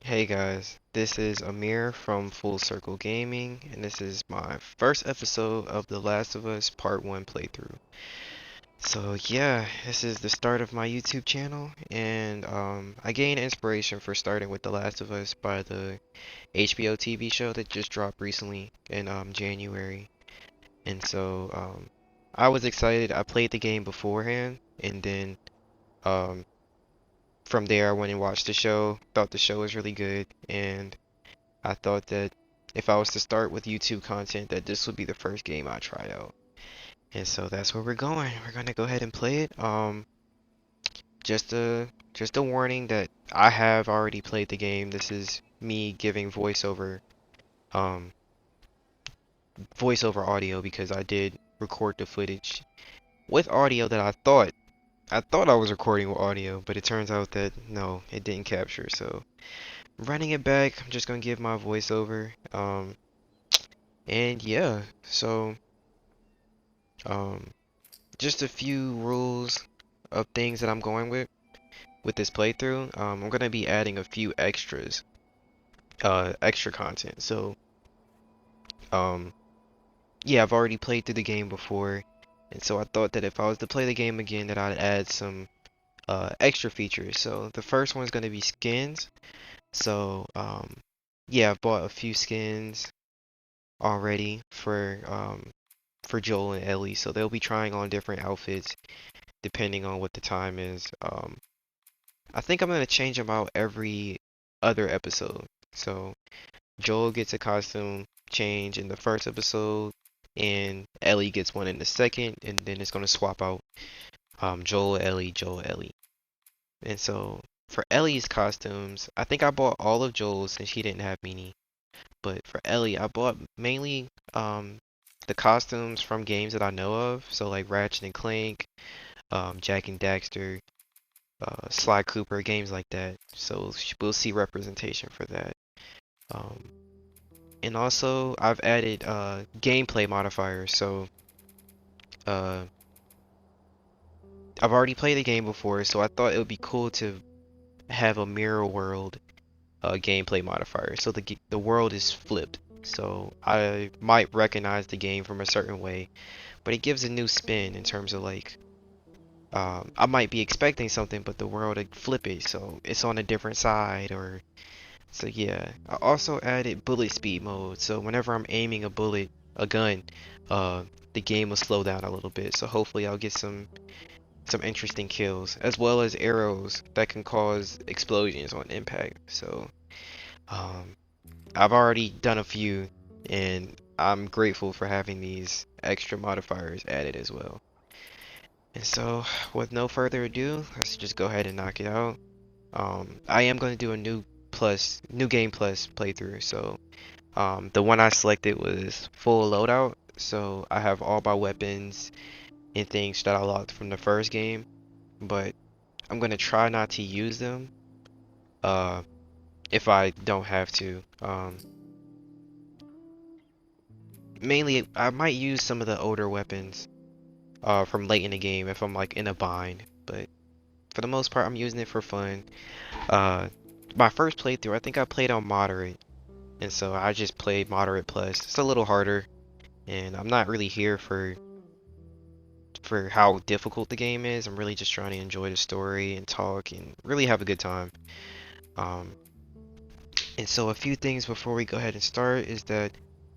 Hey guys, this is Amir from Full Circle Gaming, and this is my first episode of The Last of Us Part 1 playthrough. So yeah, this is the start of my YouTube channel, and I gained inspiration for starting with The Last of Us by the HBO TV show that just dropped recently in January. And so I was excited. I played the game beforehand, and then um, from there I went and watched the show, thought the show was really good, and I thought that if I was to start with YouTube content, that this would be the first game I try out. And so that's where we're going. We're gonna go ahead and play it. Just a warning that I have already played the game. This is me giving um voiceover audio because I did record the footage with audio that I thought I was recording with audio, but it turns out that no, it didn't capture. So running it back, I'm just gonna give my voiceover. And yeah, so um just a few rules of things that I'm going with this playthrough. I'm gonna be adding a few extra content. So, um, yeah, I've already played through the game before, and so I thought that if I was to play the game again, that I'd add some extra features. So the first one's gonna be skins. So, yeah, I've bought a few skins already for Joel and Ellie, so they'll be trying on different outfits depending on what the time is. I think I'm gonna change them out every other episode. So Joel gets a costume change in the first episode, and Ellie gets one in the second, and then it's gonna swap out Joel, Ellie, Joel, Ellie. And so for Ellie's costumes, I think I bought all of Joel's since she didn't have many. But for Ellie, I bought mainly the costumes from games that I know of. So like Ratchet and Clank, Jack and Daxter, Sly Cooper, games like that. So we'll see representation for that. Um, and also, I've added gameplay modifiers. So uh, I've already played the game before, so I thought it would be cool to have a mirror world gameplay modifier. So the world is flipped. So I might recognize the game from a certain way, but it gives a new spin in terms of like I might be expecting something, but the world would flip it, so it's on a different side or. So yeah, I also added bullet speed mode. So whenever I'm aiming a gun, uh, the game will slow down a little bit. So hopefully I'll get some interesting kills, as well as arrows that can cause explosions on impact. So um, I've already done a few, and I'm grateful for having these extra modifiers added as well. And so, with no further ado, let's just go ahead and knock it out. I am going to do a new game plus playthrough. So the one I selected was full loadout, so I have all my weapons and things that I locked from the first game, but I'm gonna try not to use them uh, if I don't have to. Mainly, I might use some of the older weapons from late in the game if I'm like in a bind, but for the most part, I'm using it for fun. Uh, my first playthrough, I think I played on moderate, and so I just played moderate plus. It's a little harder, and I'm not really here for how difficult the game is. I'm really just trying to enjoy the story and talk and really have a good time. Um, and so a few things before we go ahead and start is that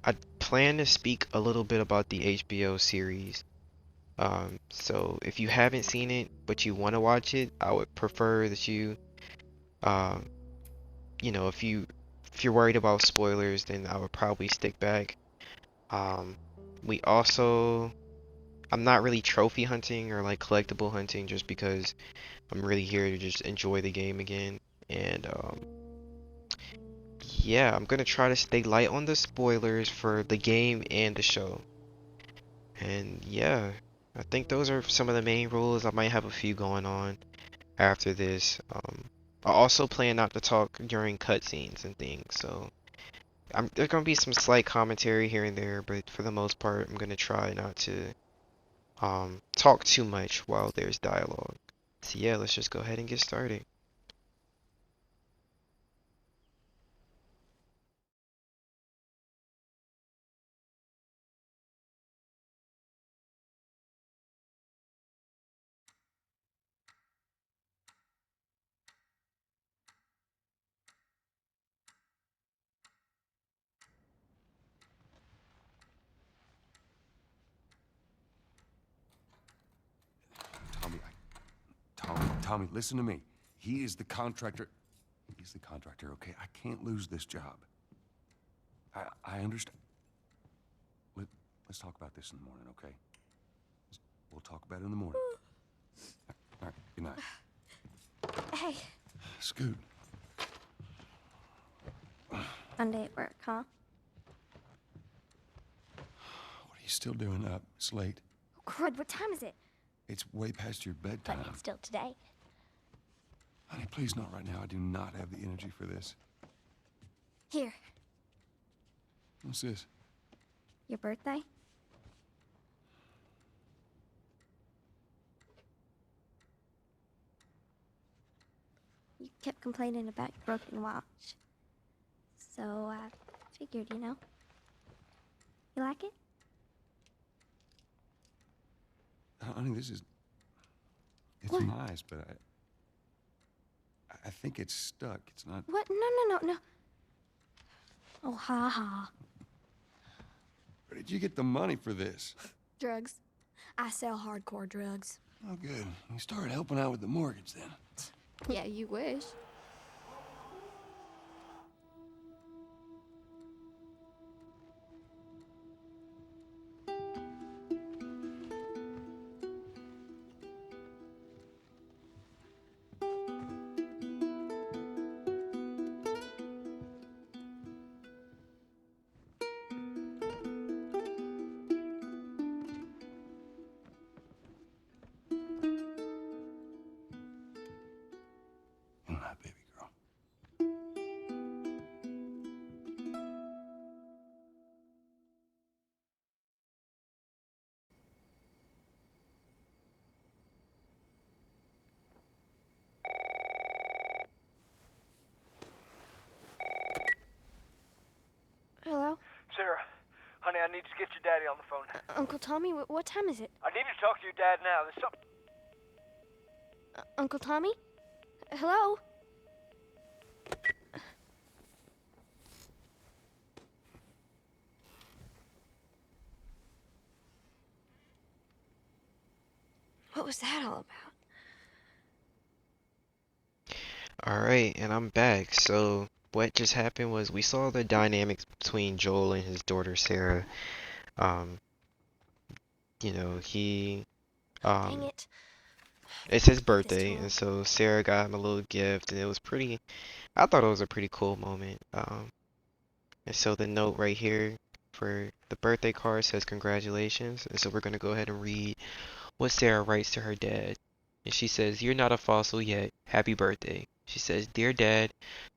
I plan to speak a little bit about the HBO series. So if you haven't seen it but you want to watch it, I would prefer that um, if you're worried about spoilers, then I would probably stick back. Um, we also, I'm not really trophy hunting or like collectible hunting just because I'm really here to just enjoy the game again. And yeah, I'm gonna try to stay light on the spoilers for the game and the show. And yeah, I think those are some of the main rules. I might have a few going on after this. I also plan not to talk during cutscenes and things, so there's gonna be some slight commentary here and there, but for the most part, I'm gonna try not to talk too much while there's dialogue. So yeah, let's just go ahead and get started. Tommy, listen to me. He is the contractor. He's the contractor, okay? I can't lose this job. I understand. Let's talk about this in the morning, okay? We'll talk about it in the morning. All right, good night. Hey. Scoot. Monday at work, huh? What are you still doing up? It's late. Oh, crud, what time is it? It's way past your bedtime. But it's still today. Honey, please not right now. I do not have the energy for this. Here, What's this? your birthday? You kept complaining about your broken watch. So I figured, you know. You like it? Honey, this is... It's What? nice, but I think it's stuck. It's not... What? No. Oh, ha ha. Where did you get the money for this? Drugs. I sell hardcore drugs. Oh, good. You started helping out with the mortgage then. Yeah, you wish. Good night, baby girl. Hello? Sarah, honey, I need to get your daddy on the phone. Uncle Tommy, what time is it? I need to talk to your dad now. There's something... Uncle Tommy? Hello? What was that all about? Alright, and I'm back. So, what just happened was we saw the dynamics between Joel and his daughter Sarah. Um, you know, Dang it. it's his This birthday, to him. and so Sarah got him a little gift, and it was pretty, I thought it was a pretty cool moment. And so the note right here for the birthday card says congratulations, and so we're gonna go ahead and read what Sarah writes to her dad. And she says, "You're not a fossil yet. Happy birthday." She says, "Dear Dad,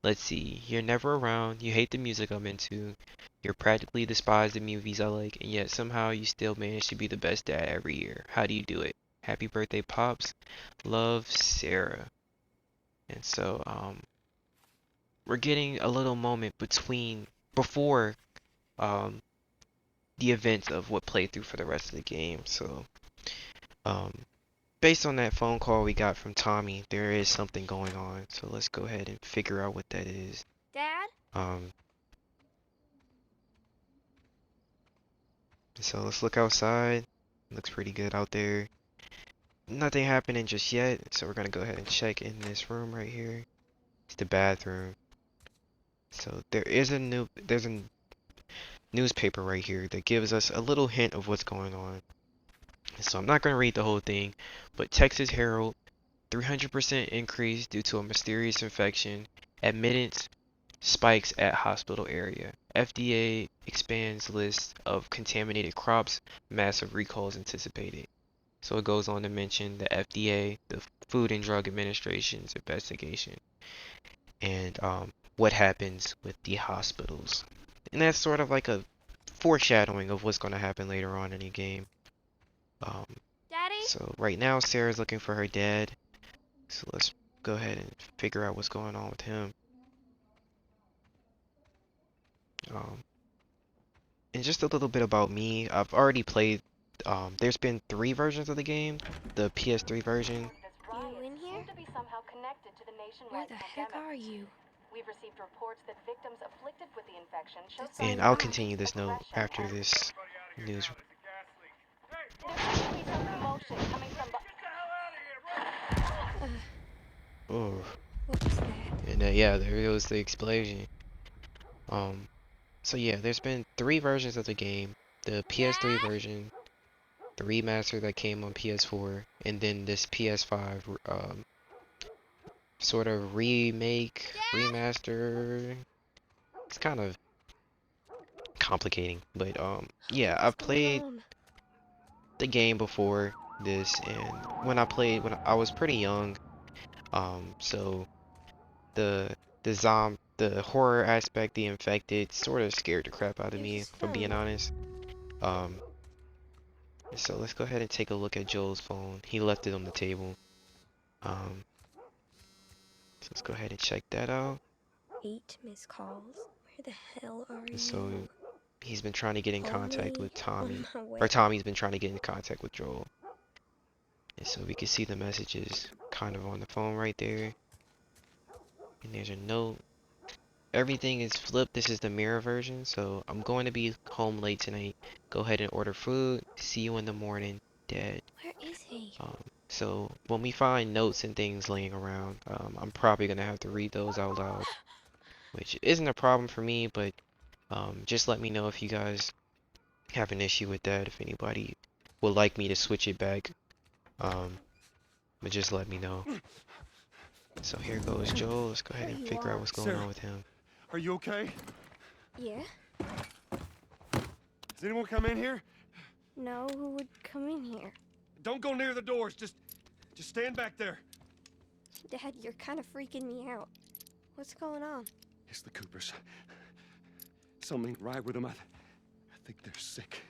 let's see. You're never around. You hate the music I'm into. You practically despise the movies I like, and yet somehow you still manage to be the best dad every year. How do you do it? Happy birthday, Pops. Love, Sarah." And so, we're getting a little moment before, um, the events of what played through for the rest of the game. So, um, based on that phone call we got from Tommy, there is something going on. So let's go ahead and figure out what that is. Dad? Um, so let's look outside. Looks pretty good out there. Nothing happening just yet, so we're gonna go ahead and check in this room right here. It's the bathroom. So there's a newspaper right here that gives us a little hint of what's going on. So I'm not gonna read the whole thing, but Texas Herald, 300% increase due to a mysterious infection. Admittance spikes at hospital area. FDA expands list of contaminated crops. Massive recalls anticipated. So it goes on to mention the FDA, the Food and Drug Administration's investigation, and what happens with the hospitals. And that's sort of like a foreshadowing of what's going to happen later on in the game. Um, Daddy? so right now Sarah's looking for her dad. So let's go ahead and figure out what's going on with him. And just a little bit about me. I've already played, there's been 3 versions of the game. The PS3 version. You in here? To be somehow connected to the Where nationwide the heck pandemic. are you? We've received reports that victims afflicted with the infection show That's signs And of I'll odd. continue this note depression after and this news. there seems to be some commotion coming from Oh, What was that? and yeah, there goes the explosion. Um, so yeah, there's been 3 versions of the game. The PS3 version, the remaster that came on PS4, and then this PS5 sort of remake, remaster. It's kind of complicating, but yeah, What's I've going played on? the game before this, and when I played when I was pretty young, so the the horror aspect, the infected, sort of scared the crap out of You me, just if I'm being found. honest. Um, so let's go ahead and take a look at Joel's phone. He left it on the table. Um, so let's go ahead and check that out. 8 missed calls. Where the hell are And so you? he's been trying to get in contact Only with Tommy, on my way. or Tommy's been trying to get in contact with Joel. And so we can see the messages kind of on the phone right there. And there's a note. Everything is flipped. This is the mirror version. So I'm going to be home late tonight. Go ahead and order food. See you in the morning, Dad. Where is he? So when we find notes and things laying around, I'm probably gonna have to read those out loud, which isn't a problem for me, but just let me know if you guys have an issue with that, if anybody would like me to switch it back. Um, but just let me know. So here goes Joel. Let's go ahead There and you figure out are. what's going Sarah. on with him. Are you okay? Yeah? Has anyone come in here? No, who would come in here? Don't go near the doors. Just stand back there. Dad, you're kind of freaking me out. What's going on? It's the Coopers. Something ain't right with them. I think they're sick.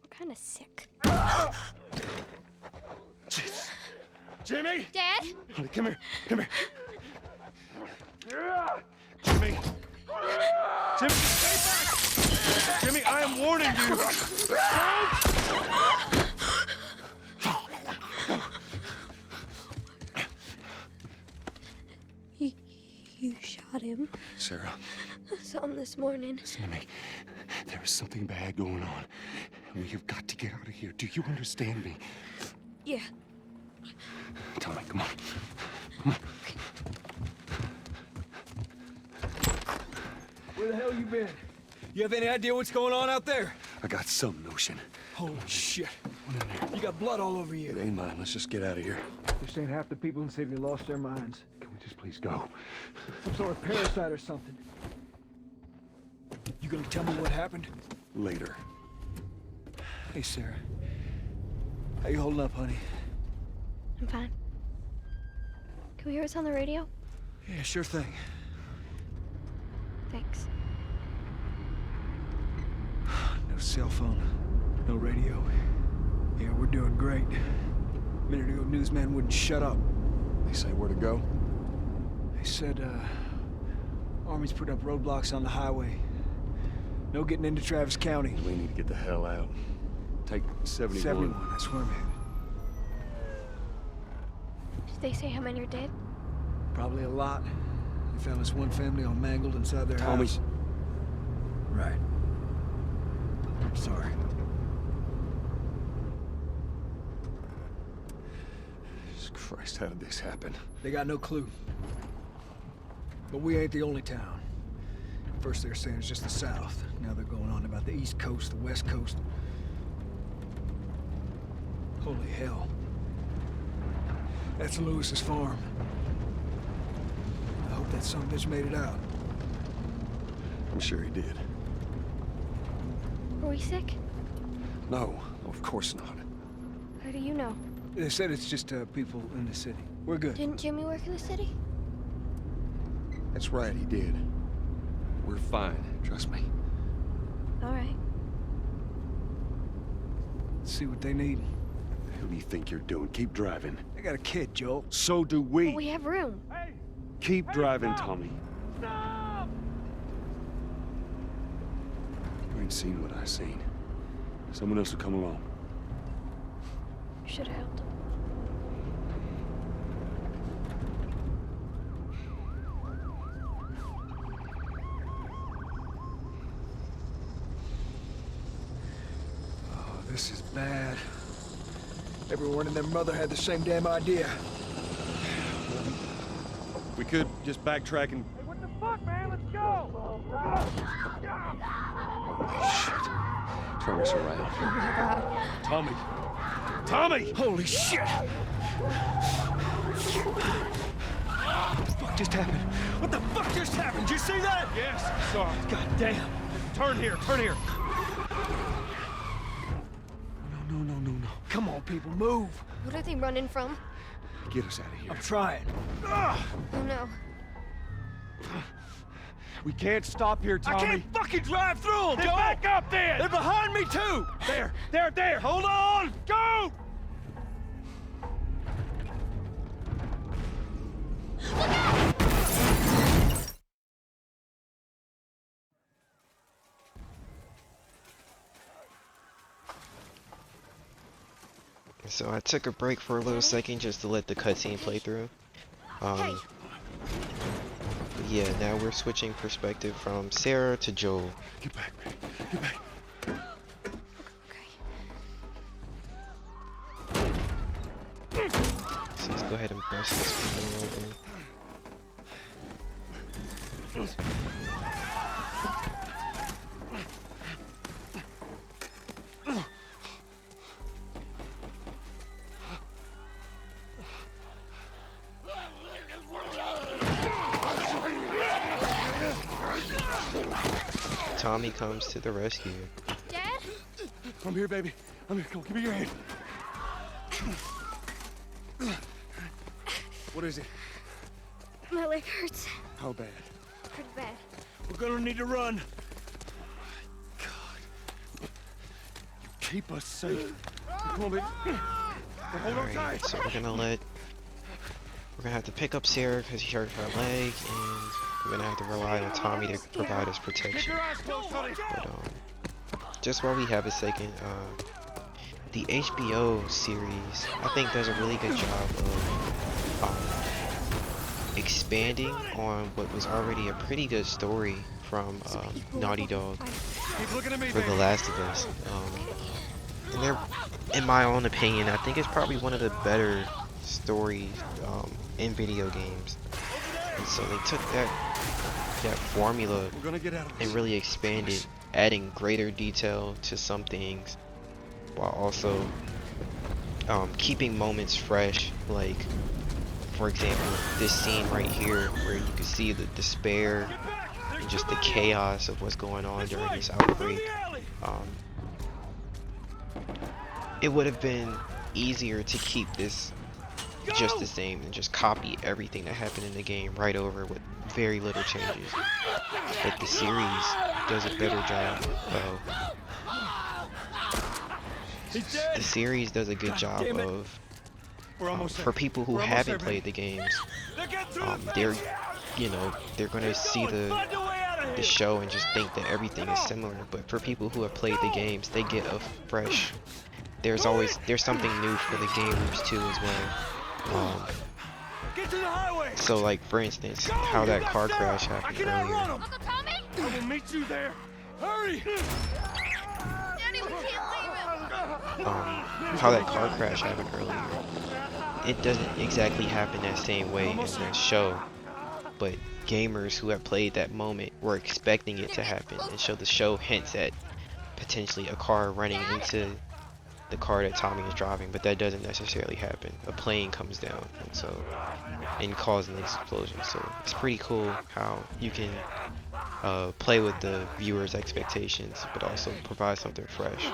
I'm kind of sick. Jeez. Jimmy! Dad? Honey, come here. Come here. Jimmy! Jimmy, stay back! Jimmy, I am warning you! You shot him. Sarah, I saw him this morning. listen to me. There is something bad going on. We have got to get out of here. Do you understand me? Yeah. Tommy, come on. Where the hell you been? You have any idea what's going on out there? I got some notion. Holy shit. What in there? You got blood all over It you. ain't mine. Let's just get out of here. This ain't half the people in the city lost their minds. Can we just please go? Some sort of parasite or something. You gonna tell me what happened? Later. Hey, Sarah. How you holding up, honey? I'm fine. Can we hear what's on the radio? Yeah, sure thing. Thanks. No cell phone. No radio. Yeah, we're doing great. A minute ago, newsman wouldn't shut up. They say where to go? They said, Army's put up roadblocks on the highway. No getting into Travis County. We need to get the hell out. Take 71. 71, that's where I'm headed. Did they say how many are dead? Probably a lot. They found this one family all mangled inside their Tommy. house. Right. I'm sorry. Jesus Christ, how did this happen? They got no clue. But we ain't the only town. First they were saying it's just the South. Now they're going on about the East Coast, the West Coast. Holy hell. That's Lewis's farm. I hope that son of a bitch made it out. I'm sure he did. Are we sick? No, of course not. How do you know? They said it's just people in the city. We're good. Didn't Jimmy work in the city? That's right, he did. We're fine, trust me. All right. Let's see what they need. Who do you think you're doing? Keep driving. They got a kid, Joel. So do we. But we have room. Keep driving, Tommy. You ain't seen what I seen. Someone else will come along. You should have helped. Oh, this is bad. Everyone and their mother had the same damn idea. We could just backtrack and... Hey, what the fuck, man? Let's go! Holy shit. Turn us around. Tommy! Tommy! Holy shit! What the fuck just happened? What the fuck just happened? Did you see that? Yes, sorry. God damn. Turn here, turn here. No. Come on, people, move. What are they running from? Get us out of here. I'm trying. Oh no. We can't stop here, Tommy. I can't fucking drive through them, Then Joe! back up then! They're behind me, too! There! Hold on! Go! So I took a break for a little second just to let the cutscene play through. Yeah, now we're switching perspective from Sarah to Joel. Get back, man. Get back. So let's go ahead and bust this window open. Tommy comes to the rescue. Dad? I'm here, baby. I'm here. Come on, give me your hand. What is it? My leg hurts. How bad? Pretty bad. We're gonna need to run. God. You keep us safe. Come on, baby. Now hold on tight. Alright, so we're gonna have to pick up Sarah because she hurt her leg, and we're gonna have to rely on Tommy to provide us Keep protection. your eyes closed, honey. But just while we have a second, the HBO series, I think does a really good job of expanding on what was already a pretty good story from Naughty Dog Keep looking at me, for baby. The Last of Us. And they're, in my own opinion, I think it's probably one of the better stories in video games. And so they took that formula We're gonna get out of this. and really expanded, adding greater detail to some things, while also keeping moments fresh. Like, for example, this scene right here, where you can see the despair and just the chaos of what's going on during this outbreak. It would have been easier to keep this just the same and just copy everything that happened in the game right over with very little changes. But the series does a better job of... The series does a good job of... We're almost for people who haven't played the games, they're gonna see the show and just think that everything is similar. But for people who have played the games, they get a fresh... There's something new for the gamers too as well. Get to the highway. So like for instance, how that car crash happened earlier. Uncle Tommy? I will meet you there. Hurry! Daddy, we can't leave him. How that car crash happened earlier. It doesn't exactly happen that same way in the show, but gamers who have played that moment were expecting it to happen, and so the show hints at potentially a car running into the car that Tommy is driving, but that doesn't necessarily happen. A plane comes down and causes an explosion. So it's pretty cool how you can play with the viewer's expectations, but also provide something fresh.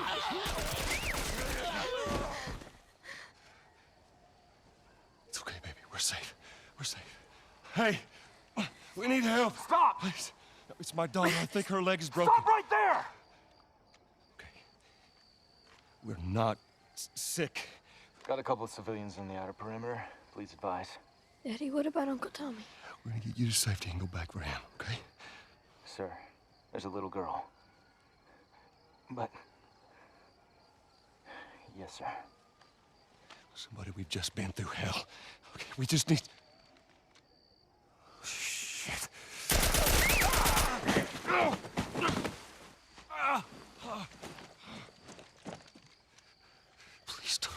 It's okay, baby. We're safe. We're safe. Hey, we need help. Stop! Please. It's my daughter. I think her leg is broken. Stop right there! Okay. We're not sick. Got a couple of civilians on the outer perimeter. Please advise. Daddy, what about Uncle Tommy? We're gonna get you to safety and go back for him, okay? Sir, there's a little girl. But... Yes, sir. Somebody, we've just been through hell. Okay, we just need... Shit. Please don't.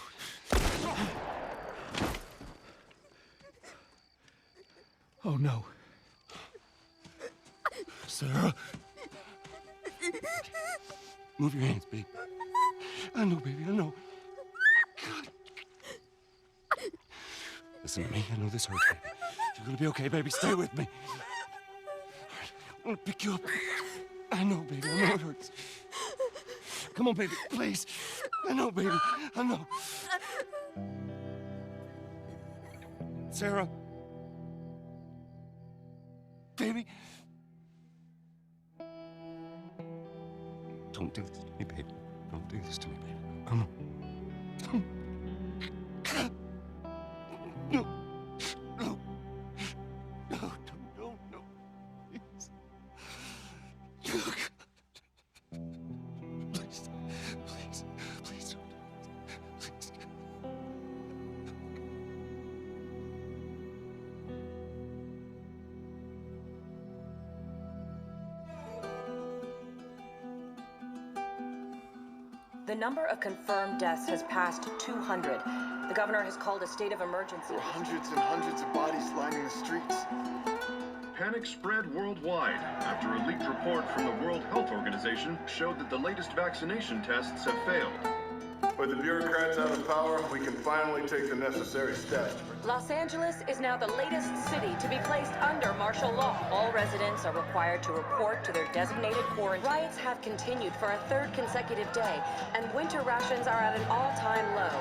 Oh No. Sarah. Move your hands, baby. I know, baby, I know. God. Listen to me. I know this hurts, baby. You're gonna be okay, baby. Stay with me. All right, I'm gonna pick you up. I know, baby. I know it hurts. Come on, baby, please. I know, baby. I know. Sarah. Baby. Don't do this to me, baby. Don't do this to me, baby. Come on. No. No. No, no, no, no. Please. Oh, God. Please. Please. Please don't. Please. The number of confirmed deaths has passed 200. The governor has called a state of emergency. There are hundreds and hundreds of bodies lining the streets. Panic spread worldwide after a leaked report from the World Health Organization showed that the latest vaccination tests have failed. With the bureaucrats out of power, we can finally take the necessary steps. Los Angeles is now the latest city to be placed under martial law. All residents are required to report to their designated quarantine. Riots have continued for a third consecutive day, and winter rations are at an all-time low.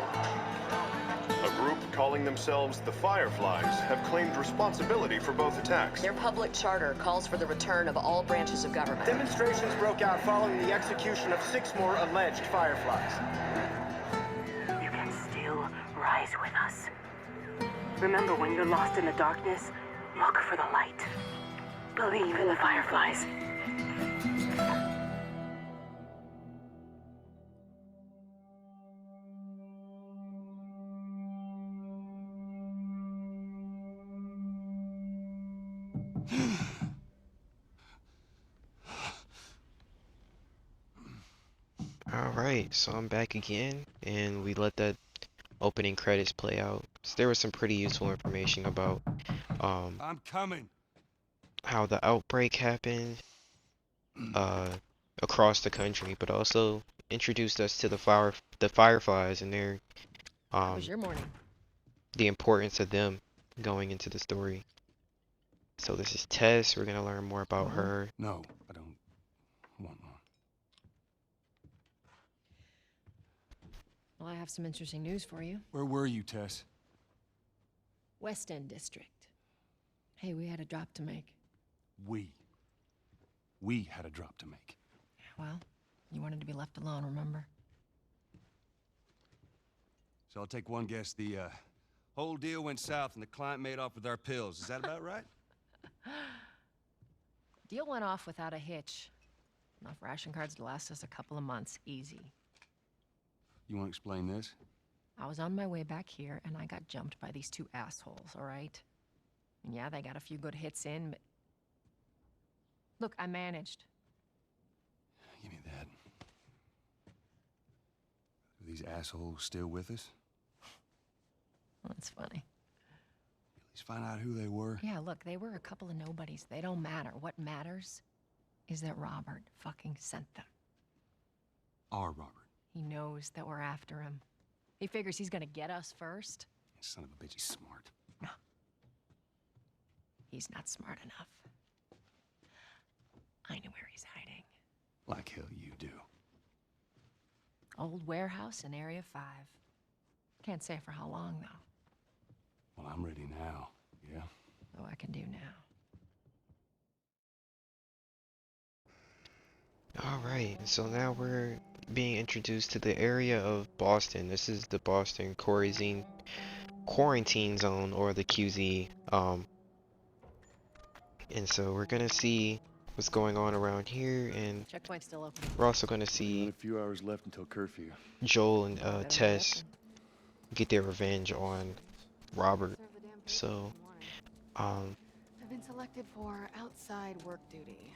A group calling themselves the Fireflies have claimed responsibility for both attacks. Their public charter calls for the return of all branches of government. Demonstrations broke out following the execution of 6 more alleged Fireflies. You can still rise with us. Remember, when you're lost in the darkness, look for the light. Believe in the Fireflies. Alright, so I'm back again, and we let that opening credits play out. So there was some pretty useful information about I'm coming. how the outbreak happened across the country, but also introduced us to the Fireflies and their How was your morning? the importance of them going into the story. So this is Tess. We're gonna learn more about her. No, I don't want one. Well, I have some interesting news for you. Where were you, Tess? West End District. Hey, we had a drop to make. We had a drop to make. Well, you wanted to be left alone, remember? So I'll take one guess. The whole deal went south and the client made off with our pills. Is that about right? Deal went off without a hitch. Enough ration cards to last us a couple of months, easy. You want to explain this? I was on my way back here, and I got jumped by these 2 assholes, all right? And yeah, they got a few good hits in, but... Look, I managed. Give me that. Are these assholes still with us? That's funny. At least find out who they were. Yeah, look, they were a couple of nobodies. They don't matter. What matters is that Robert fucking sent them. Our Robert. He knows that we're after him. He figures he's gonna get us first. Son of a bitch, he's smart. No. He's not smart enough. I know where he's hiding. Like hell you do. Old warehouse in Area 5. Can't say for how long, though. Well, I'm ready now. Yeah? Oh, I can do now. Alright, so now we're being introduced to the area of Boston. This is the Boston quarantine zone, or the QZ. And so we're gonna see what's going on around here, and Checkpoint's still open. we're also gonna see A few hours left until curfew. Joel and Tess get their revenge on Robert. So, I've been selected for outside work duty.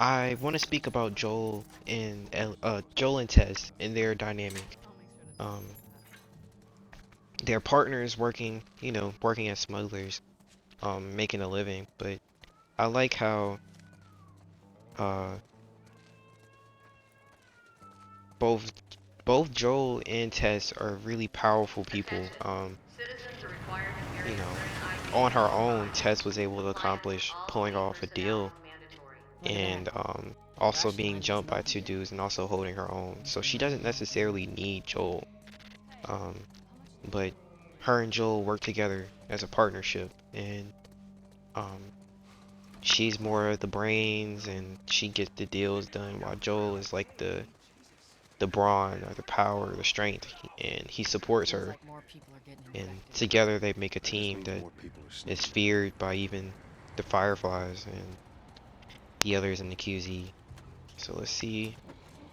I want to speak about Joel and Tess and their dynamic. They're partners working, working as smugglers, making a living. But I like how uh both Joel and Tess are really powerful people. You know, on her own, Tess was able to accomplish pulling off a deal and also being jumped by two dudes and also holding her own. So she doesn't necessarily need Joel. Um, but her and Joel work together as a partnership, and um, she's more of the brains and she gets the deals done, while Joel is like the brawn or the power, the strength, and he supports her. And together they make a team that is feared by even the Fireflies and the others in the QZ. So let's see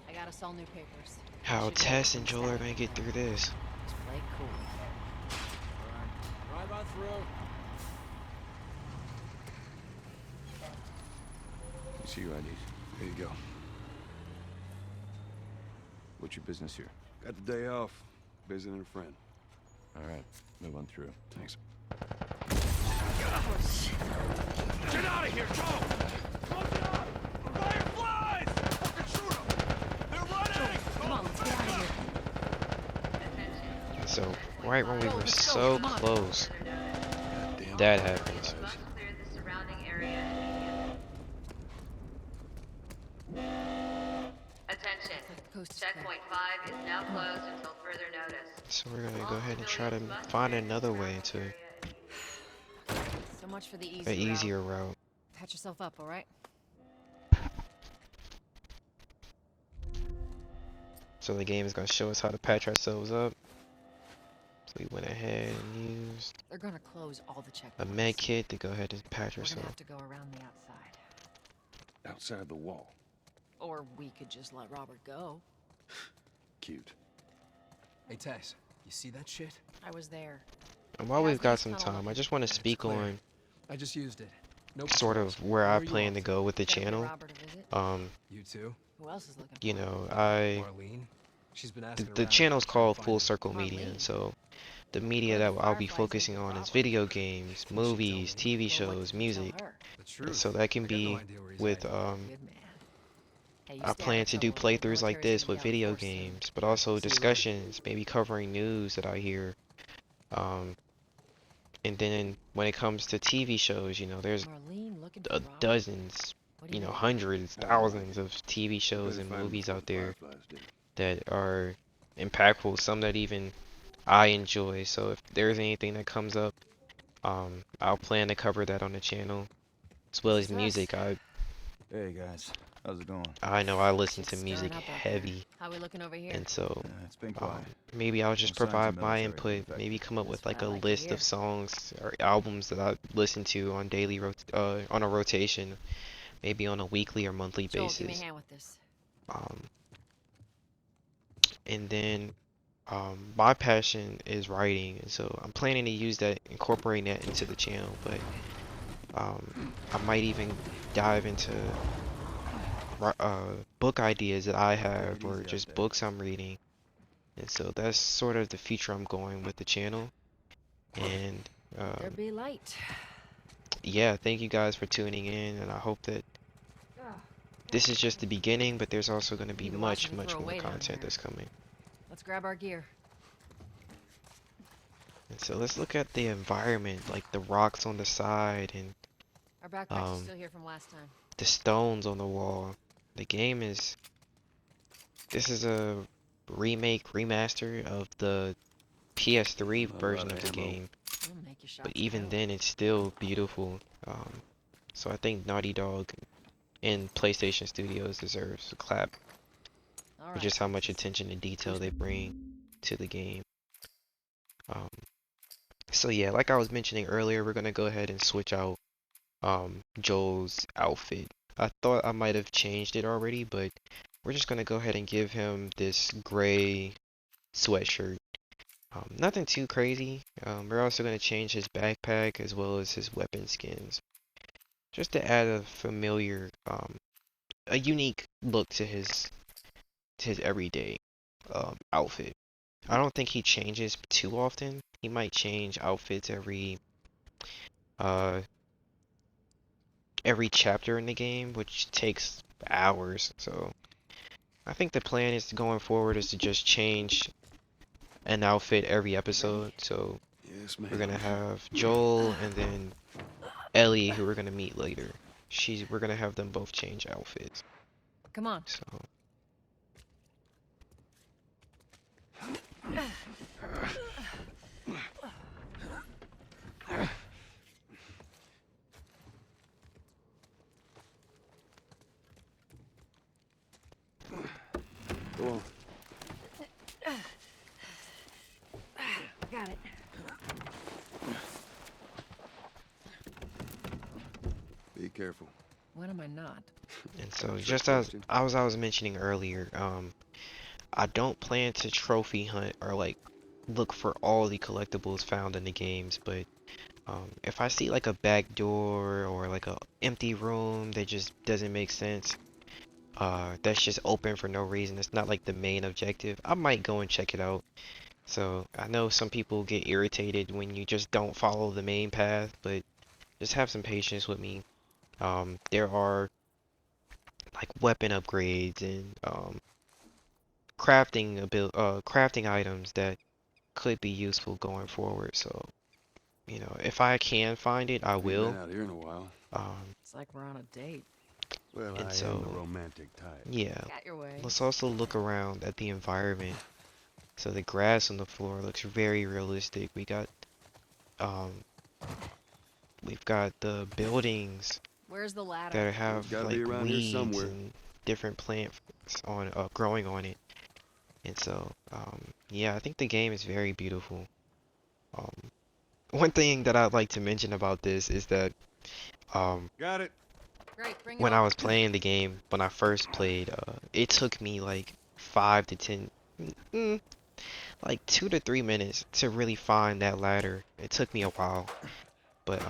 I got us all new papers. how Tess and Joel are gonna get through this. Just play cool. Drive on through. See your IDs. There you go. What's your business here? Got the day off. Visiting a friend. All right, move on through. Thanks. Get out of here, Joe! Close it up! Fireflies! Fucking shoot 'em! They're running! Come on, let's get out of here. So right when we were so close, that happens. Attention. Checkpoint 5 is now closed until further notice. So we're gonna go ahead and try to find another way to So much for the an easy easier route. Patch yourself up, all right? So the game is gonna show us how to patch ourselves up. So we went ahead and used They're gonna close all the a checkpoints. med kit to go ahead and patch We're gonna ourselves. have to go around the outside. Outside the wall. Or we could just let Robert go. Cute. Hey, Tess, you see that shit? I was there. And while we've got some time, I just want to speak on I just used it. No sort patrols. of where I are you plan off to go with the Gotta pay channel. Robert a visit. You too? Who else is looking You for know, Marlene? She's been asking the around, channel's trying to called find Full her. Circle Media, Marlene? so the media that I'll be focusing on is video games, movies, TV shows, music. The And truth. so that can I got no be idea where he's with hiding. Good man. Hey, you I stay out plan of to do trouble, okay? playthroughs like Military's this gonna with be out in video force soon. games, but also See you later. discussions, maybe covering news that I hear. And then when it comes to TV shows, you know, there's Marlene looking for Robert. dozens, What do you you know, mean? hundreds, thousands of TV shows Better and find 'em movies before out the there Fireflies do. that are impactful, some that even I enjoy. So if there's anything that comes up, I'll plan to cover that on the channel, as well as This is us. music. Hey guys, how's it going? I know I listen Shit's to stirring music up out there. heavy, How we looking over here? and so It's been quiet. maybe I'll just No signs of provide my military input, defecting. maybe come up with That's like what a I like to list hear. of songs or albums that I listen to on on a rotation, maybe on a weekly or monthly Joel, give me a basis. hand with this. Um, and then my passion is writing, and so I'm planning to use that, incorporating that into the channel. But I might even dive into book ideas that I have, or just books I'm reading. And so that's sort of the future I'm going with the channel. And There be light. yeah, thank you guys for tuning in, and I hope that this is just the beginning, but there's also going to be Need to much, watch them much throw more weight on content here. that's coming. Let's grab our gear. And so let's look at the environment, like the rocks on the side and Our backpacks are still here from last time. the stones on the wall. The game is, this is a remake, remaster of the PS3 version of the game. We'll make your shots But even count. then, it's still beautiful. So I think Naughty Dog and PlayStation Studios deserves a clap All for right. just how much attention and detail they bring to the game. So yeah, like I was mentioning earlier, we're gonna go ahead and switch out Joel's outfit. I thought I might have changed it already, but we're just gonna go ahead and give him this gray sweatshirt. Nothing too crazy. We're also gonna change his backpack as well as his weapon skins, just to add a familiar, a unique look to his everyday outfit. I don't think he changes too often. He might change outfits every uh, every chapter in the game, which takes hours. So I think the plan is going forward is to just change an outfit every episode. So Yes, we're gonna ma'am. have Joel and then Ellie, who we're gonna meet later. We're gonna have them both change outfits. Come on. So Go on. Got it. Be careful. When am I not? and so Trick just as question. I was mentioning earlier, I don't plan to trophy hunt or like look for all the collectibles found in the games, but if I see like a back door or like a empty room that just doesn't make sense, that's just open for no reason, it's not like the main objective, I might go and check it out. So I know some people get irritated when you just don't follow the main path, but just have some patience with me. There are like weapon upgrades and crafting items that could be useful going forward. So, you know, if I can find it, I Ain't been will. out here in a while. It's like we're on a date. Well, And I am the so, romantic type. yeah, Got your way. let's also look around at the environment. So the grass on the floor looks very realistic. Um, we've got the buildings Where's the ladder? that have It's gotta like be around here weeds somewhere. and different plants on growing on it. And so, yeah, I think the game is very beautiful. Um, one thing that I'd like to mention about this is that Got it. Great, bring it when I over. was playing the game, when I first played, it took me like 5 to 10, mm, like 2 to 3 minutes to really find that ladder. It took me a while, but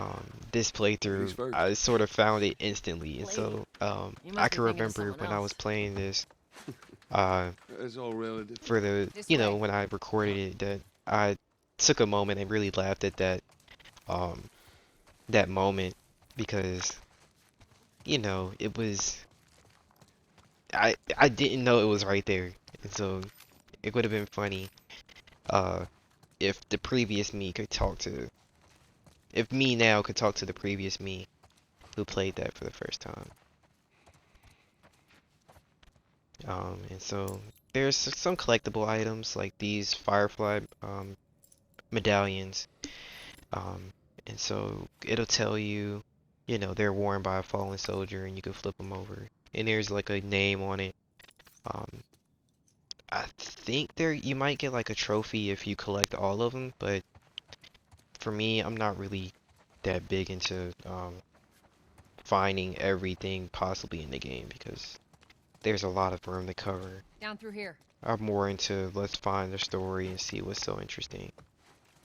this Ladies playthrough, first. I sort of found it instantly, and so You I must be can thinking of remember someone when I was else. playing this, uh, It's all relative. for the, This you know, way. when I recorded it, that I took a moment and really laughed at um, that moment because, you know, it was. I didn't know it was right there, and so it would have been funny uh if the previous me could talk to if me now could talk to the previous me who played that for the first time. And so there's some collectible items like these Firefly medallions. Um, and so it'll tell you, you know, they're worn by a fallen soldier, and you can flip them over. And there's like a name on it. Um, I think there you might get like a trophy if you collect all of them, but for me, I'm not really that big into finding everything possibly in the game because there's a lot of room to cover. Down through here. I'm more into let's find the story and see what's so interesting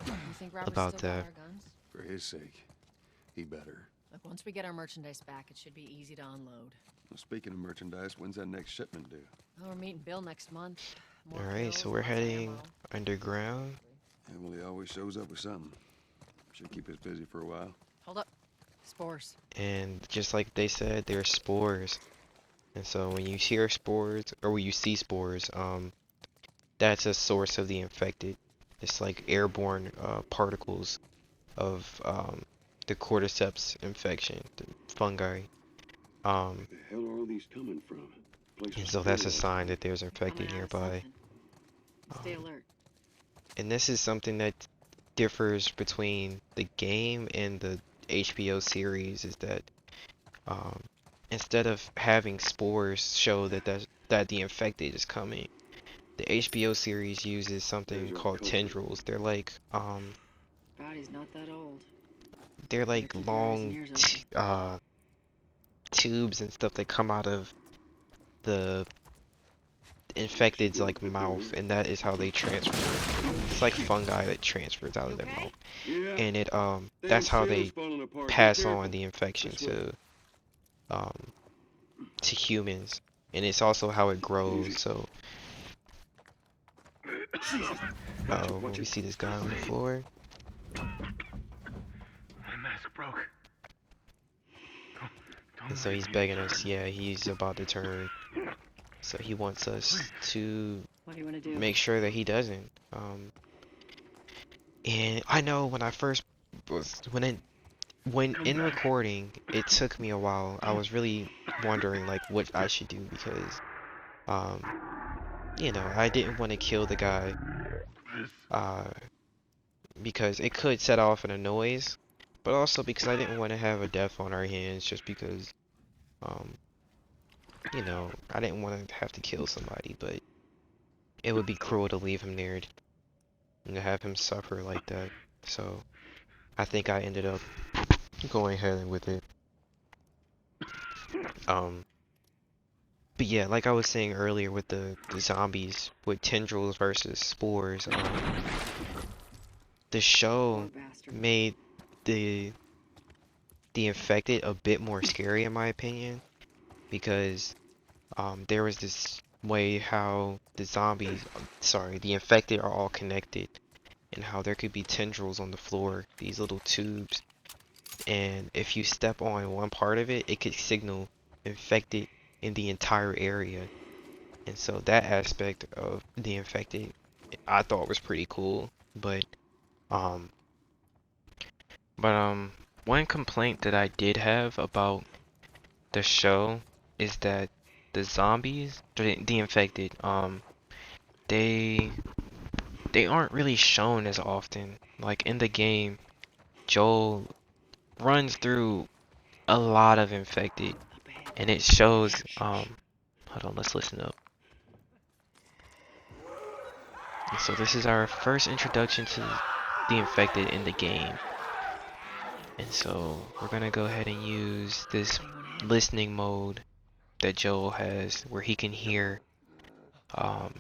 You think Robert's about still got that. our guns? For his sake, he better. Look, once we get our merchandise back, it should be easy to unload. Well, speaking of merchandise, when's that next shipment due? Oh, we're meeting Bill next month. More Alright, pills, so we're lots of heading ammo. underground. Yeah, well, he always shows up with something. Should keep us busy for a while. Hold up. Spores. And just like they said, there's spores. And so when you hear spores or when you see spores, that's a source of the infected. It's like airborne particles of the cordyceps infection, the fungi. Where the hell are all these coming from? And so that's a sign that there's infected nearby. Stay alert. And this is something that differs between the game and the HBO series is that instead of having spores show that the infected is coming, the HBO series uses something called tendrils. Body's not that old. They're like long tubes and stuff that come out of the infected's like mouth, and that is how they transfer. It's like fungi that transfers out of their mouth, and it that's how they pass on the infection to humans, and it's also how it grows. So when we see this guy on the floor, My mask broke. And so he's begging us, yeah, he's about to turn. So he wants us to make sure that he doesn't. And I know when I first was when in recording, it took me a while. I was really wondering like what I should do because um you know, I didn't want to kill the guy uh because it could set off a noise, but also because I didn't want to have a death on our hands just because um you know, I didn't want to have to kill somebody, but it would be cruel to leave him there and to have him suffer like that. So I think I ended up going ahead with it. Um, but yeah, like I was saying earlier with the zombies with tendrils versus spores, the show made the the infected a bit more scary in my opinion because there was this way how the zombies, sorry, the infected are all connected and how there could be tendrils on the floor, these little tubes, and if you step on one part of it, it could signal infected in the entire area. And so that aspect of the infected I thought was pretty cool. Um but one complaint that I did have about the show is that the zombies, the infected, they they aren't really shown as often. Like in the game, Joel runs through a lot of infected and it shows hold on, let's listen up. And so this is our first introduction to the infected in the game. And so we're gonna go ahead and use this listening mode that Joel has where um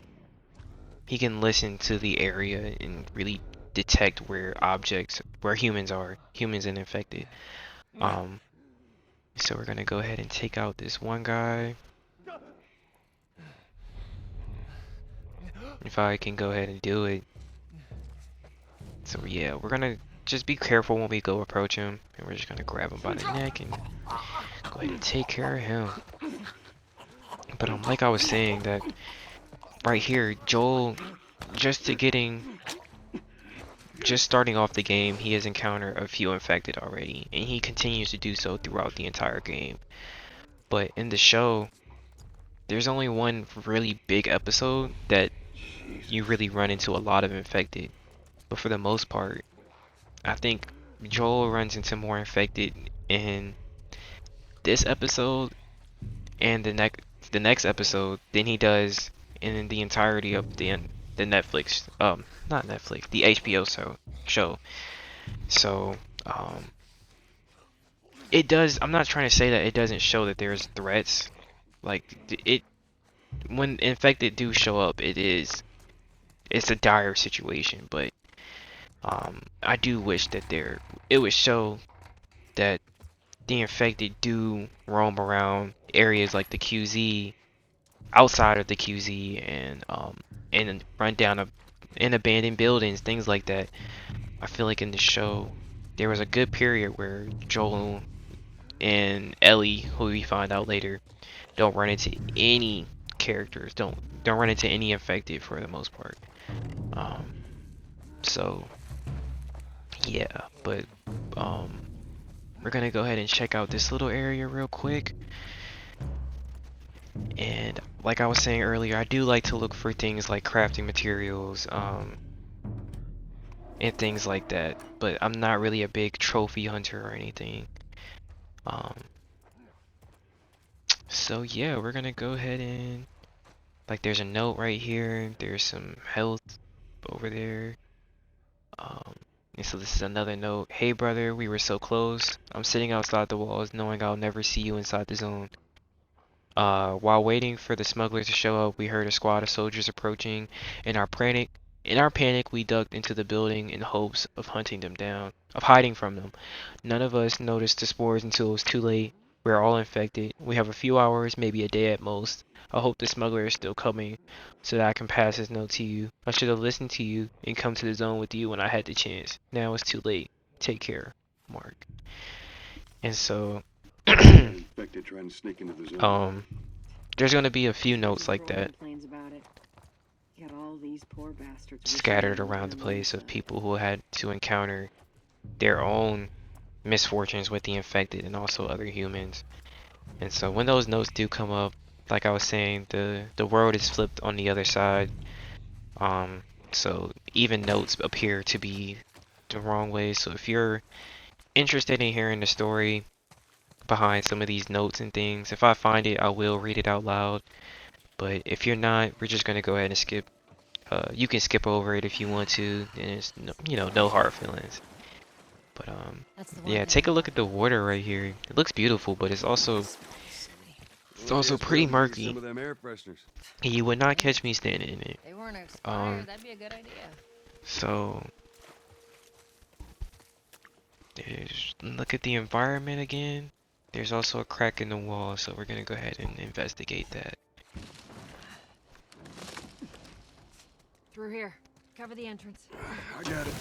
he can listen to the area and really detect where humans are, humans and infected. Um so we're gonna go ahead and take out this one guy. If I can go ahead and do it. So yeah, we're gonna just be careful when we go approach him, and we're just gonna grab him by the neck and go ahead and take care of him. But like I was saying, that right here, Joel, just to getting, just starting off the game, he has encountered a few infected already, and he continues to do so throughout the entire game. But in the show, there's only one really big episode that you really run into a lot of infected. But for the most part, I think Joel runs into more infected in this episode and the next episode than he does in the entirety of the Netflix not Netflix, the HBO show. So it does, I'm not trying to say that it doesn't show that there's threats. Like it when infected do show up, it's a dire situation, but I do wish that it would show that the infected do roam around areas like the QZ, outside of the QZ, and run down in abandoned buildings, things like that. I feel like in the show there was a good period where Joel and Ellie, who we find out later, don't run into any characters, don't run into any infected for the most part. So yeah, but we're gonna go ahead and check out this little area real quick. And like I was saying earlier, I do like to look for things like crafting materials, and things like that. But I'm not really a big trophy hunter or anything. Um, so yeah, we're gonna go ahead and like there's a note right here. There's some health over there. Um, and so this is another note. Hey brother, we were so close. I'm sitting outside the walls, knowing I'll never see you inside the zone. While waiting for the smugglers to show up, we heard a squad of soldiers approaching. In our panic, we ducked into the building in hopes of hunting them down, of hiding from them. None of us noticed the spores until it was too late. We're all infected. We have a few hours, maybe a day at most. I hope the smuggler is still coming, so that I can pass his note to you. I should have listened to you and come to the zone with you when I had the chance. Now it's too late. Take care, Mark. And so Infected trying to sneak into the zone. There's gonna be a few notes like that Complains about it. Yet all these poor bastards wishing scattered they were around the on place of inside. people who had to encounter their own misfortunes with the infected and also other humans. And so when those notes do come up, like I was saying, the world is flipped on the other side. Um, so even notes appear to be the wrong way. So if you're interested in hearing the story behind some of these notes and things, if I find it, I will read it out loud. But if you're not, we're just gonna go ahead and skip. You can skip over it if you want to, and it's no, no hard feelings. But yeah, take a look at the water right here. It looks beautiful, but it's also pretty murky. Some of them air fresheners. You would not catch me standing in it. They weren't expired. Um, That'd be a good idea. so look at the environment again. There's also a crack in the wall, so we're gonna go ahead and investigate that. Through here. Cover the entrance. I got it.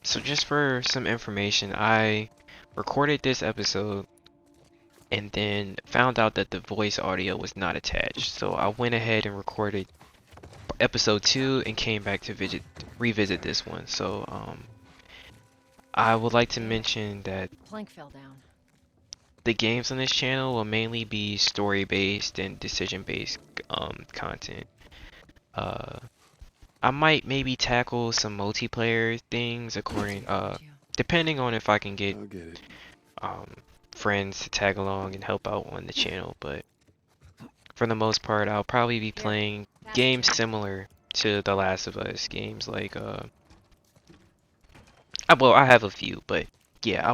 So just for some information, I recorded this episode and then found out that the voice audio was not attached. So I went ahead and recorded episode 2 and came back to revisit this one. So I would like to mention that Plank fell down. the games on this channel will mainly be story-based and decision-based content. I might maybe tackle some multiplayer things depending on if I can get friends to tag along and help out on the channel, but for the most part I'll probably be playing games similar to The Last of Us, games like well, I have a few, but yeah, I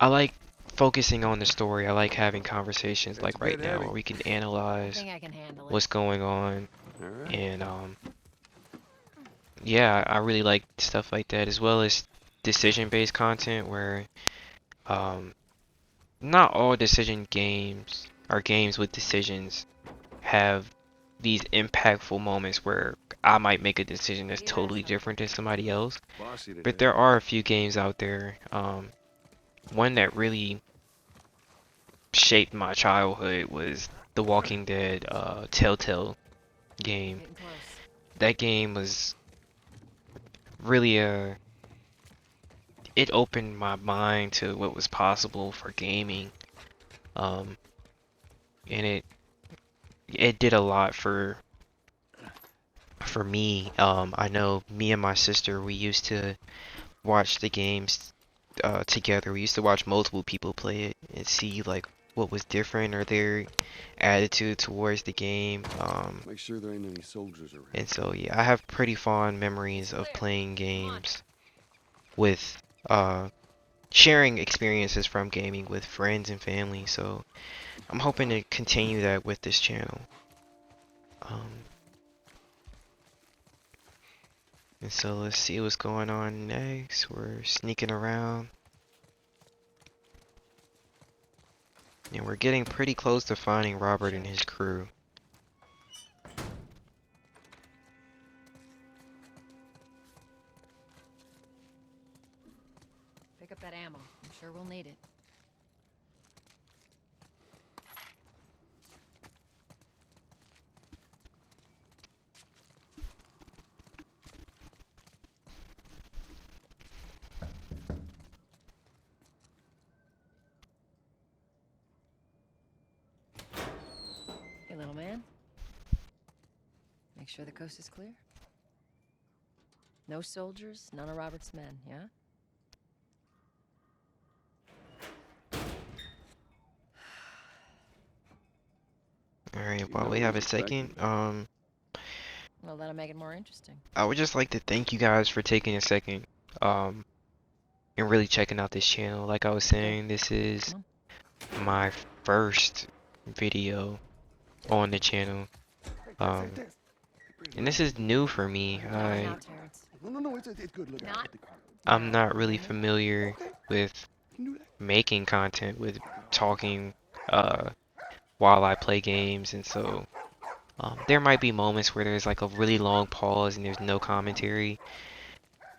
like focusing on the story. I like having conversations like right now where we can analyze what's going on. And yeah, I really like stuff like that, as well as decision-based content where not all decision games or games with decisions have these impactful moments where I might make a decision that's totally different than somebody else. But there are a few games out there. One that really shaped my childhood was the Walking Dead Telltale game. That game was really it opened my mind to what was possible for gaming. And it did a lot for me. I know me and my sister, we used to watch the games together. We used to watch multiple people play it and see like what was different or their attitude towards the game. Make sure there ain't any soldiers around. And so yeah, I have pretty fond memories of playing games with sharing experiences from gaming with friends and family. So I'm hoping to continue that with this channel. And so let's see what's going on next. We're sneaking around. And we're getting pretty close to finding Robert and his crew. Pick up that ammo. I'm sure we'll need it. Hey, little man. Make sure the coast is clear. No soldiers, none of Robert's men, yeah? Alright, while we have a second, Well, that'll make it more interesting. I would just like to thank you guys for taking a second, and really checking out this channel. Like I was saying, this is my first video on the channel, and this is new for me. I'm not really familiar with making content, with talking while I play games, and so There might be moments where there's like a really long pause and there's no commentary,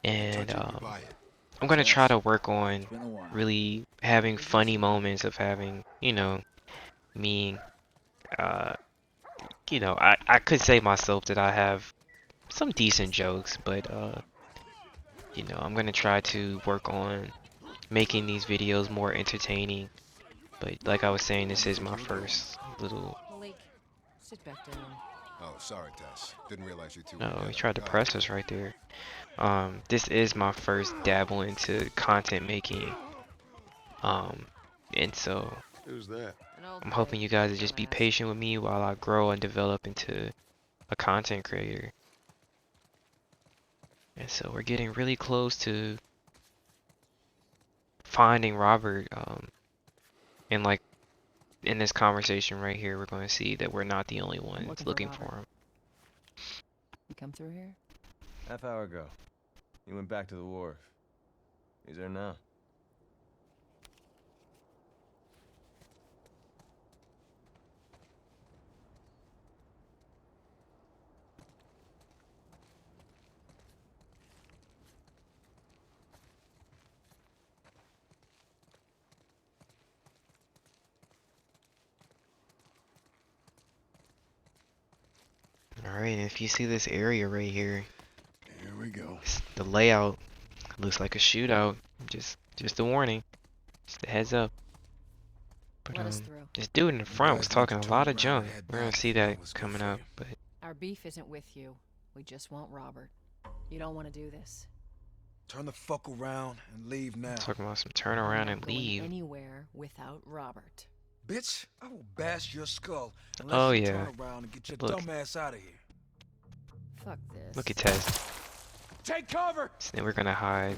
and I'm gonna try to work on really having funny moments of having, you know, me, uh, you know, I could say myself that I have some decent jokes, but you know, I'm gonna try to work on making these videos more entertaining. But like I was saying, this is my first little. Malik, sit back down. Oh, sorry, Tess. Didn't realize you two were No, he together. tried to Go press ahead. us right there. This is my first dabble into content making. And so Who's that? I'm hoping you guys will just be patient with me while I grow and develop into a content creator. And so we're getting really close to finding Robert. And like in this conversation right here, we're going to see that we're not the only ones looking for him. You come through here? Half hour ago. He went back to the wharf. He's there now. Alright, and if you see this area right here, Here we go. the layout looks like a shootout. Just a warning. Just a heads up. But Let us through. this dude in the front was talking a lot of junk. We're gonna see that coming up, but Our beef isn't with you. We just want Robert. You don't want to do this. Turn the fuck around and leave now. talking about some turn around and Going leave. anywhere without Robert. Bitch, I will bash your skull unless Oh you yeah. turn around and get your Look. dumb ass out of here. Fuck this. Look at Tess. Take cover! So then we're gonna hide.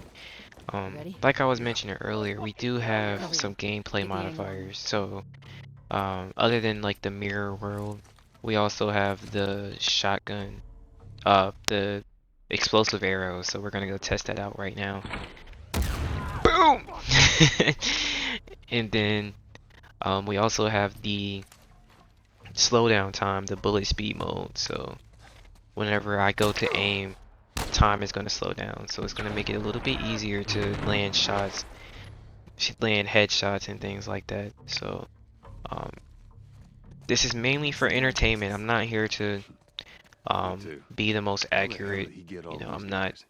Ready? Like I was mentioning earlier, we do have some gameplay modifiers. So, other than like the mirror world, we also have the shotgun, the explosive arrows. So we're gonna go test that out right now. Boom! And then, we also have the slowdown time, the bullet speed mode. So, whenever I go to aim, time is going to slow down, so it's going to make it a little bit easier to land shots, land headshots and things like that. So this is mainly for entertainment. I'm not here to be the most accurate. You know, I'm not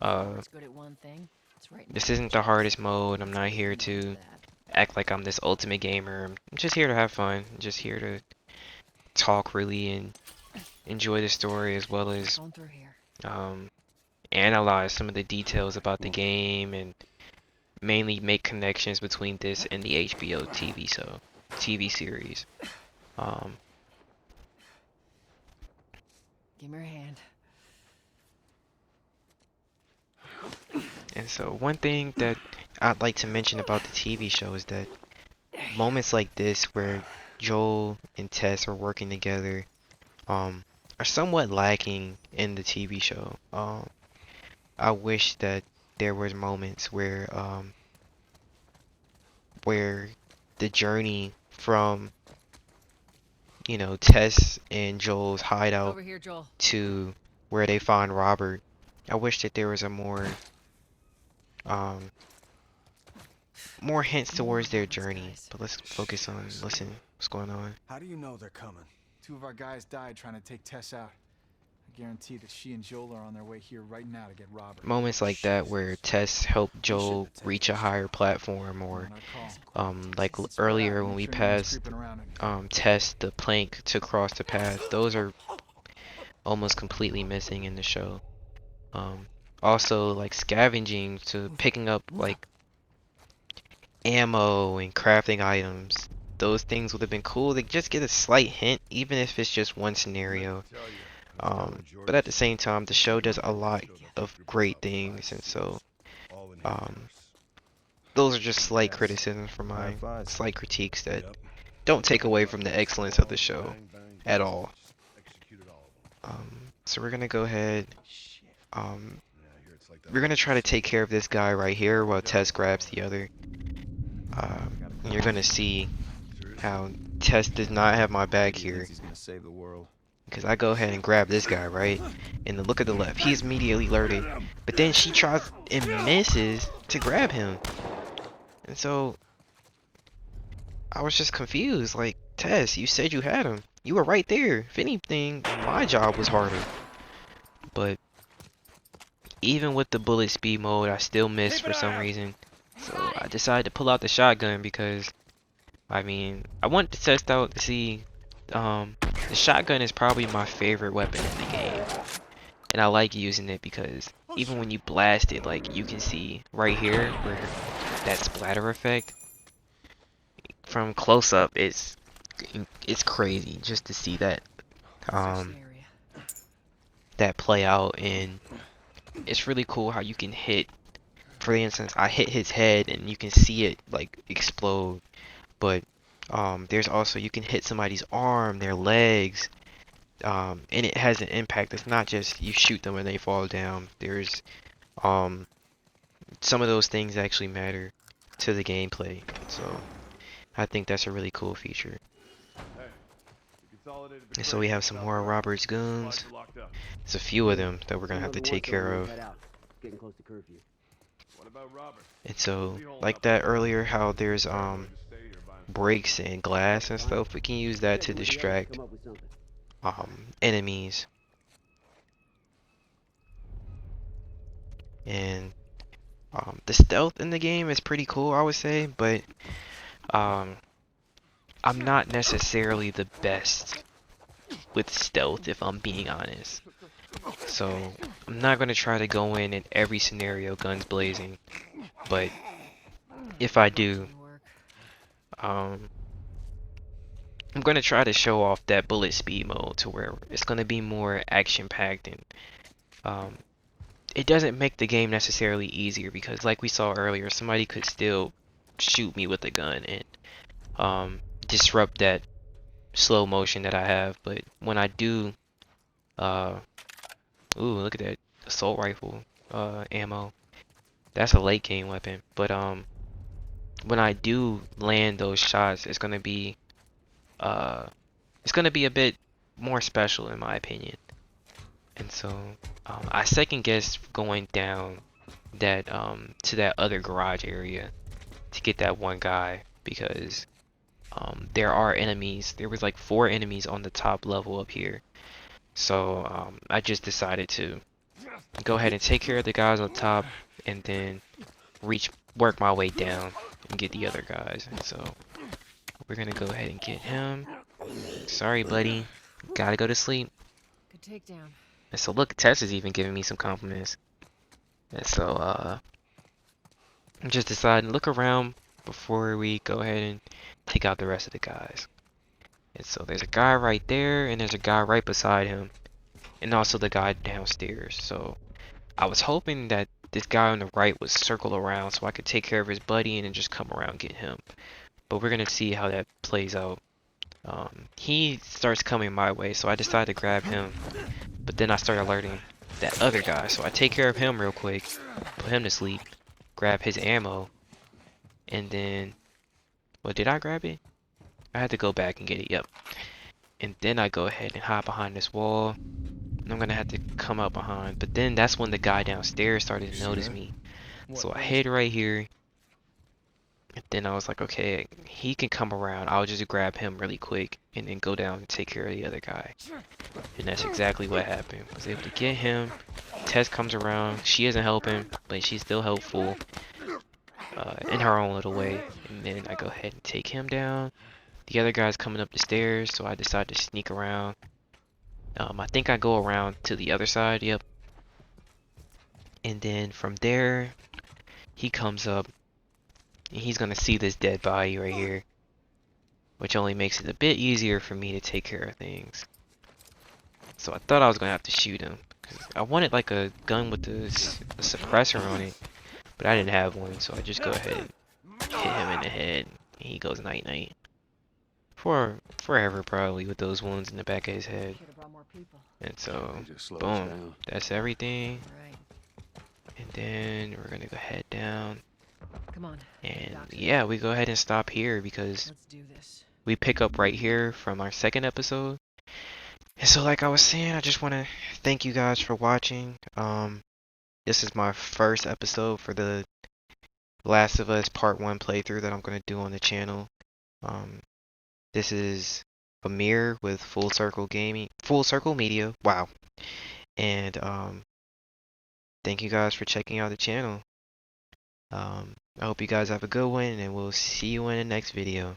Good at one thing. It's right this isn't the hardest mode. I'm not here to act like I'm this ultimate gamer. I'm just here to have fun. I'm just here to talk really and enjoy the story, as well as going through here. analyze some of the details about the game and mainly make connections between this and the HBO TV series. Give me your hand. And so one thing that I'd like to mention about the TV show is that moments like this where Joel and Tess are working together are somewhat lacking in the TV show. I wish that there was moments where the journey from, you know, Tess and Joel's hideout Over here, Joel. to where they find Robert. I wish that there was a more hints towards their journey. But let's focus on listen what's going on. How do you know they're coming? Two of our guys died trying to take Tess out. I guarantee that she and Joel are on their way here right now to get Robert. Moments like that where Tess helped Joel reach a higher platform, or like earlier when we passed Tess the plank to cross the path, those are almost completely missing in the show. Also like scavenging to picking up like ammo and crafting items, those things would have been cool to just get a slight hint, even if it's just one scenario. But at the same time, the show does a lot of great things, and so those are just slight criticisms from my slight critiques that don't take away from the excellence of the show at all. So we're gonna go ahead. We're gonna try to take care of this guy right here while Tess grabs the other. And you're gonna see how Tess does not have my back here. He's gonna save the world. because I go ahead and grab this guy, right? And then look at the left. He's immediately alerted. But then she tries and misses to grab him. And so I was just confused. Like, Tess, you said you had him. You were right there. If anything, my job was harder. But even with the bullet speed mode, I still missed for some reason. So I decided to pull out the shotgun because, I mean, I wanted to test out to see, the shotgun is probably my favorite weapon in the game. And I like using it because even when you blast it, like, you can see right here where that splatter effect from close up it's crazy just to see that that play out. And it's really cool how you can hit, for instance, I hit his head and you can see it like explode. But there's also, you can hit somebody's arm, their legs, and it has an impact. It's not just you shoot them and they fall down. There's some of those things actually matter to the gameplay. So I think that's a really cool feature. And so we have some more Robert's goons. There's a few of them that we're gonna have to take care of. And so, like that earlier, how there's breaks and glass and stuff, we can use that to distract enemies. And the stealth in the game is pretty cool, I would say, but I'm not necessarily the best with stealth, if I'm being honest. So I'm not gonna try to go in every scenario guns blazing, but if I do, I'm gonna try to show off that bullet speed mode to where it's gonna be more action packed. And it doesn't make the game necessarily easier because, like we saw earlier, somebody could still shoot me with a gun and disrupt that slow motion that I have. But when I do, ooh, look at that assault rifle ammo. That's a late game weapon. But when I do land those shots, it's gonna be a bit more special in my opinion. And so I second guessed going down that to that other garage area to get that one guy because there are enemies. There was like 4 enemies on the top level up here. So I just decided to go ahead and take care of the guys on top and then work my way down and get the other guys. And so we're gonna go ahead and get him. Sorry, buddy. Gotta go to sleep. Good takedown. And so look, Tess is even giving me some compliments. And so I'm just deciding, look around before we go ahead and take out the rest of the guys. And so there's a guy right there, and there's a guy right beside him, and also the guy downstairs. So I was hoping that this guy on the right would circle around so I could take care of his buddy and then just come around and get him. But we're gonna see how that plays out. He starts coming my way, so I decided to grab him. But then I started alerting that other guy, so I take care of him real quick, put him to sleep, grab his ammo, and then, well, did I grab it? I had to go back and get it, yep. And then I go ahead and hide behind this wall, and I'm gonna have to come up behind. But then that's when the guy downstairs started to notice me. So I hid right here, and then I was like, okay, he can come around. I'll just grab him really quick and then go down and take care of the other guy. And that's exactly what happened. I was able to get him. Tess comes around. She isn't helping, but she's still helpful in her own little way. And then I go ahead and take him down. The other guy's coming up the stairs, so I decide to sneak around. I think I go around to the other side, yep. And then from there, he comes up. And he's gonna see this dead body right here, which only makes it a bit easier for me to take care of things. So I thought I was gonna have to shoot him, cause I wanted like a gun with a suppressor on it, but I didn't have one, so I just go ahead and hit him in the head, and he goes night night. For forever probably with those wounds in the back of his head. And so, boom, that's everything. And then we're gonna go head down. Come on. And yeah, we go ahead and stop here because we pick up right here from our second episode. And so like I was saying, I just want to thank you guys for watching. This is my first episode for the Last of Us Part 1 playthrough that I'm going to do on the channel. This is Amir with Full Circle Media. Wow. And thank you guys for checking out the channel. I hope you guys have a good one, and we'll see you in the next video.